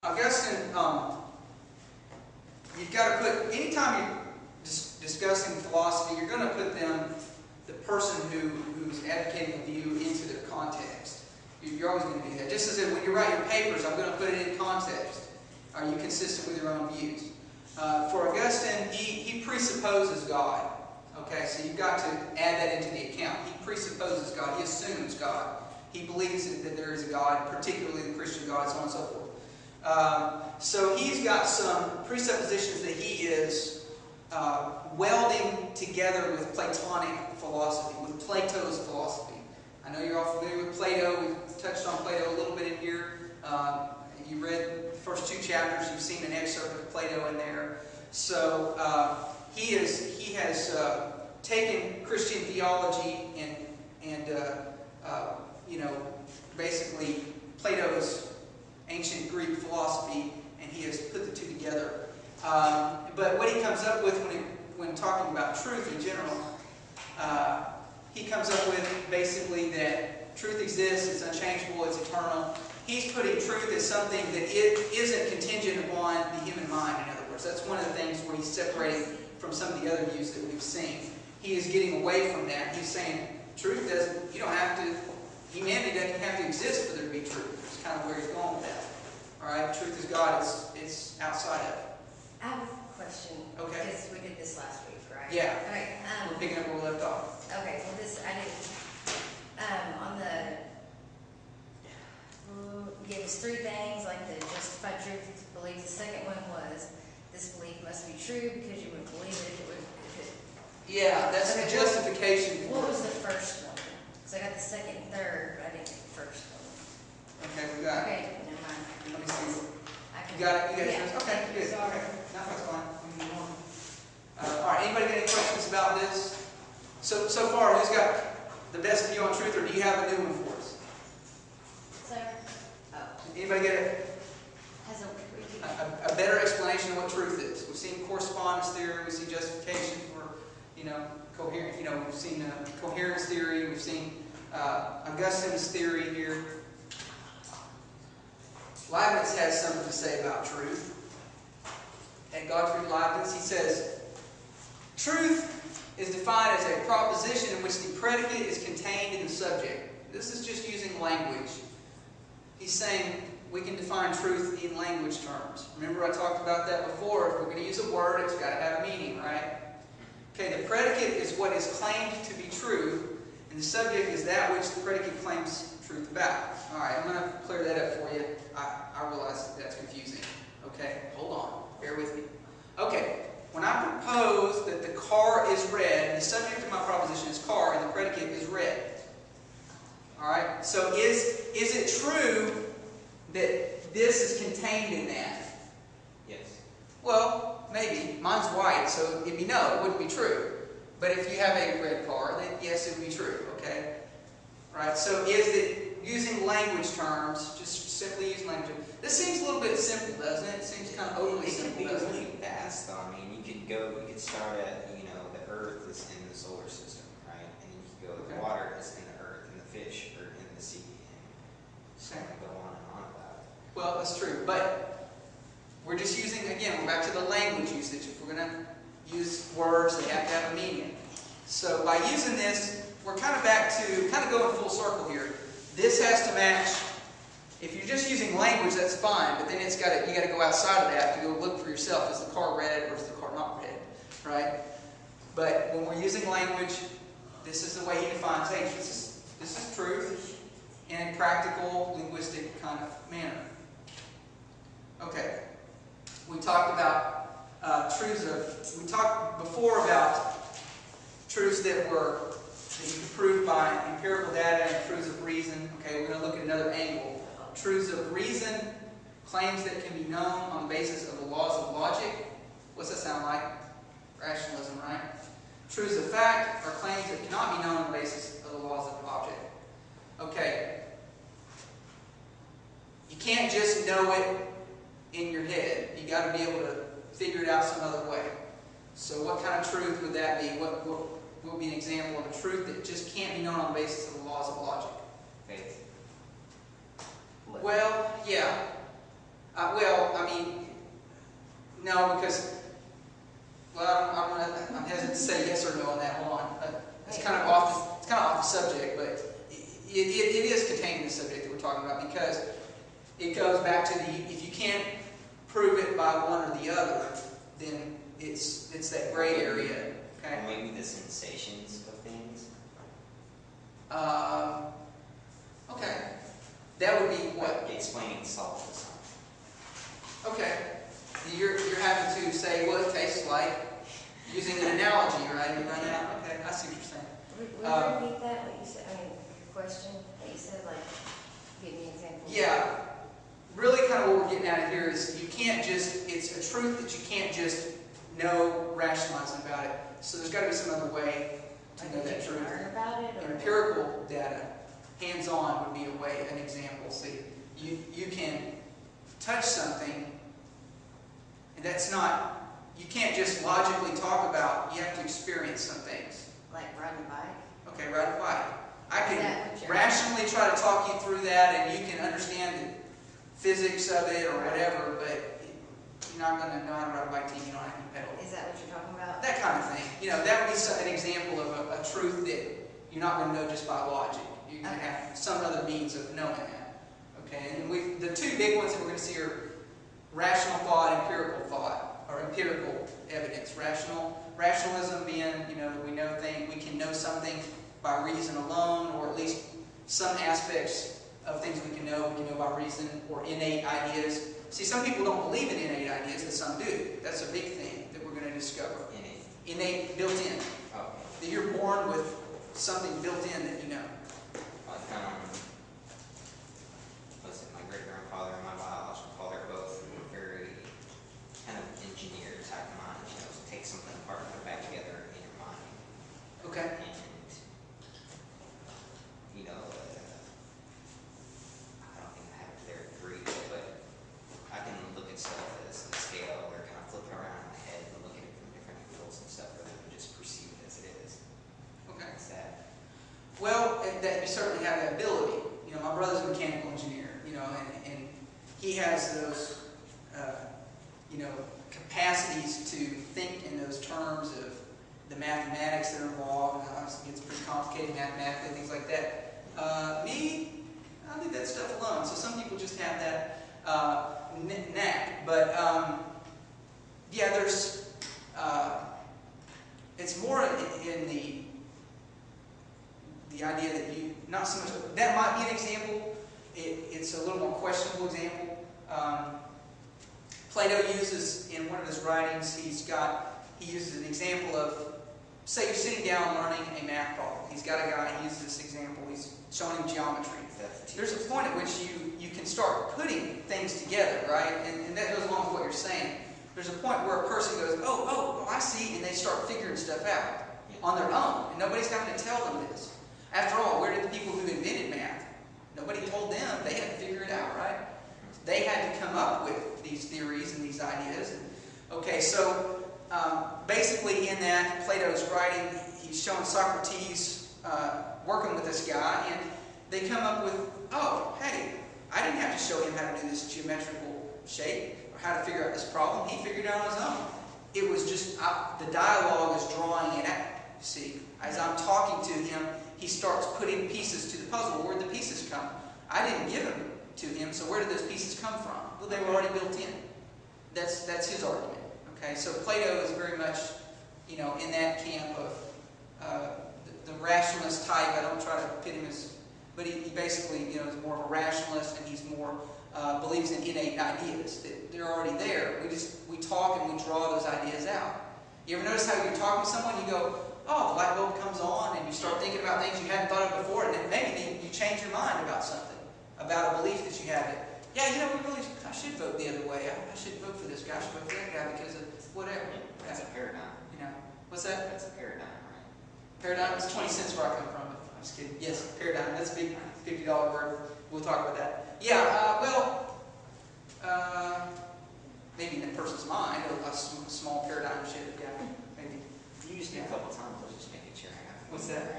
Augustine, you've got to put, anytime you're discussing philosophy, you're going to put the person who's advocating a view into their context. You're always going to do that. Just as if when you write your papers, I'm going to put it in context. Are you consistent with your own views? For Augustine, he presupposes God. Okay, so you've got to add that into the account. He presupposes God. He assumes God. He believes that there is a God, particularly the Christian God, so on and so forth. So he's got some presuppositions that he is welding together with Platonic philosophy, with Plato's philosophy. I know you're all familiar with Plato. We've touched on Plato a little bit in here. You read the first 2 chapters. You've seen an excerpt of Plato in there. So he has taken Christian theology and basically Plato's ancient Greek philosophy, and he has put the two together. But what he comes up with when talking about truth in general, he comes up with basically that truth exists, it's unchangeable, it's eternal. He's putting truth as something that it isn't contingent upon the human mind, in other words. That's one of the things where he's separating from some of the other views that we've seen. He is getting away from that. He's saying truth doesn't, you don't have to, humanity doesn't have to exist for there to be truth. That's kind of where he's going with that. Alright, truth is God, it's outside of it. I have a question. Okay. Because we did this last week, right? Yeah. Okay. We're picking up where we left off. Okay, well this, I didn't, on the, you gave us 3 things, like the justified truth belief. The second one was, this belief must be true because you wouldn't believe it if it would. Yeah, that's the justification. What was the first one? So I got the second and third, but I didn't get the first one. Okay, we got it. Okay, never mind. Let me see. You got it? You got it? Yeah. Okay, good. Sorry. Okay. No, that's fine. We can move on. Alright, anybody got any questions about this? So far, who's got the best view on truth, or do you have a new one for us? Sir? Oh. Anybody get Has a better explanation of what truth is? We've seen correspondence theory, we see justification for, coherent, we've seen coherence theory, we've seen Augustine's theory here. Leibniz has something to say about truth. And Gottfried Leibniz, he says, truth is defined as a proposition in which the predicate is contained in the subject. This is just using language. He's saying we can define truth in language terms. Remember I talked about that before. If we're going to use a word, it's got to have a meaning, right? Okay, the predicate is what is claimed to be true, and the subject is that which the predicate claims truth about. Alright, I'm going to clear that up for you. I realize that's confusing. Okay, hold on. Bear with me. Okay, when I propose that the car is red, and the subject of my proposition is car, and the predicate is red. Alright, so is it true that this is contained in that? Yes. Well, maybe. Mine's white, so it'd be no, it wouldn't be true. But if you have a red car, then yes, it would be true, okay? Right, so is it using language terms, just simply using language? This seems a little bit simple, doesn't it? It seems kind of overly simple, It doesn't could be it? really fast, though. I mean, you could start at, the Earth is in the solar system, right? And then you could go, the water is in the Earth, and the fish are in the sea. And so I go on and on about it. Well, that's true, but we're just using, again, we're back to the language usage. If we're going to use words, they have to have a meaning. So by using this, we're kind of back to, kind of going full circle here. This has to match. If you're just using language, that's fine, but then you got to go outside of that to go look for yourself. Is the car red or is the car not red? Right? But when we're using language, this is the way he defines, hey, this is truth in a practical, linguistic kind of manner. Okay. We talked about we talked before about truths that you could prove by empirical data and truths of reason. Okay, we're going to look at another angle. Truths of reason, claims that can be known on the basis of the laws of logic. What's that sound like? Rationalism, right? Truths of fact are claims that cannot be known on the basis of the laws of object. Okay. You can't just know it in your head. You got to be able to figure it out some other way. So what kind of truth would that be? What would be an example of a truth that just can't be known on the basis of the laws of logic? Faith. Well, yeah. Well, I mean, no, because, well, I'm hesitant to say yes or no on that. Hold on. It's kind of off the subject, but it is contained in the subject that we're talking about, because it goes back to if you can't prove it by one or the other, then it's that gray area. Okay. Or maybe the sensations of things. Okay. That would be what? Like explaining salt to something. Okay. You're having to say, well, it tastes like, using an analogy, right? You run out. Okay, I see what you're saying. Would you repeat that, what you said, I mean, your question, that you said, like, give me an example? Yeah. Really kind of what we're getting at here is you can't just, it's a truth that you can't just know rationalizing about it. So there's got to be some other way to know that truth. Learn about it, or Empirical data, hands-on would be a way, an example. See, you can touch something, and that's not, you can't just logically talk about, you have to experience some things. like riding a bike? Okay, ride a bike. I Is can that what you're rationally try to talk you through that, and you can understand the physics of it or whatever, but you're not going to know how to ride a bike till you know how to pedal. Is that what you're talking about? That kind of thing. You know, that would be an example of a truth that you're not going to know just by logic. You're going to have some other means of knowing that. Okay, and the two big ones that we're going to see are rational thought, empirical thought, or empirical evidence. Rationalism being, you know, we can know something by reason alone, or at least some aspects of things we can know by reason, or innate ideas. See, some people don't believe in innate ideas, but some do. That's a big thing that we're going to discover. Innate, built in. Oh. That you're born with something built in that you know. Like, my great-grandfather and my biological father both were very kind of engineer type minds. You know, take something apart and put it back together in your mind. Okay. And, you know, I don't think I have to their degree, but I can look at stuff as a scale or kind of flip it around in my head and look at it from different angles and stuff rather than just perceive it as it is. Okay. It's that. Well, that you certainly have that ability. You know, my brother's a mechanical engineer, you know, and he has those, you know, capacities to think in those terms of the mathematics that are involved. And obviously, it gets pretty complicated mathematically, things like that. Me, I leave that stuff alone. So some people just have that knack. But yeah, there's it's more in the idea that you, not so much, that might be an example. It's a little more questionable example. Plato uses, in one of his writings, he uses an example of, say you're sitting down learning a math problem. He's got a guy, he uses this example, he's showing him geometry. There's a point at which you can start putting things together, right? And that goes along with what you're saying. There's a point where a person goes, oh, I see, and they start figuring stuff out on their own. And nobody's having to tell them this. After all, where did the people who invented math? Nobody told them. They had to figure it out, right? They had to come up with these theories and these ideas. And, okay, so basically in that, Plato's writing, he's showing Socrates working with this guy, and they come up with, oh, hey, I didn't have to show him how to do this geometrical shape or how to figure out this problem. He figured it out on his own. It was just, the dialogue is drawing it out. See, as I'm talking to him, he starts putting pieces to the puzzle. Where did the pieces come? I didn't give them to him, so where did those pieces come from? Well, they were already built in. That's his argument. Okay, so Plato is very much, you know, in that camp of the rationalist type. I don't try to pit him as, but he basically, you know, is more of a rationalist, and he's more believes in innate ideas that they're already there. We talk and we draw those ideas out. You ever notice how you're talking to someone, you go, oh, the light bulb comes on, and you start thinking about things you hadn't thought of before, and then maybe you change your mind about something, about a belief that you had. Yeah, you know, I should vote the other way. I should vote for this guy. I should vote for that guy because of whatever. That's a paradigm. You know, what's that? That's a paradigm, right? Paradigm is 20 cents where I come from. I'm just kidding. Yes, paradigm. That's a big $50 word. We'll talk about that. Yeah, maybe in a person's mind, a small paradigm shift. Yeah, maybe. You just need a couple times. Let's just make it sure. What's that?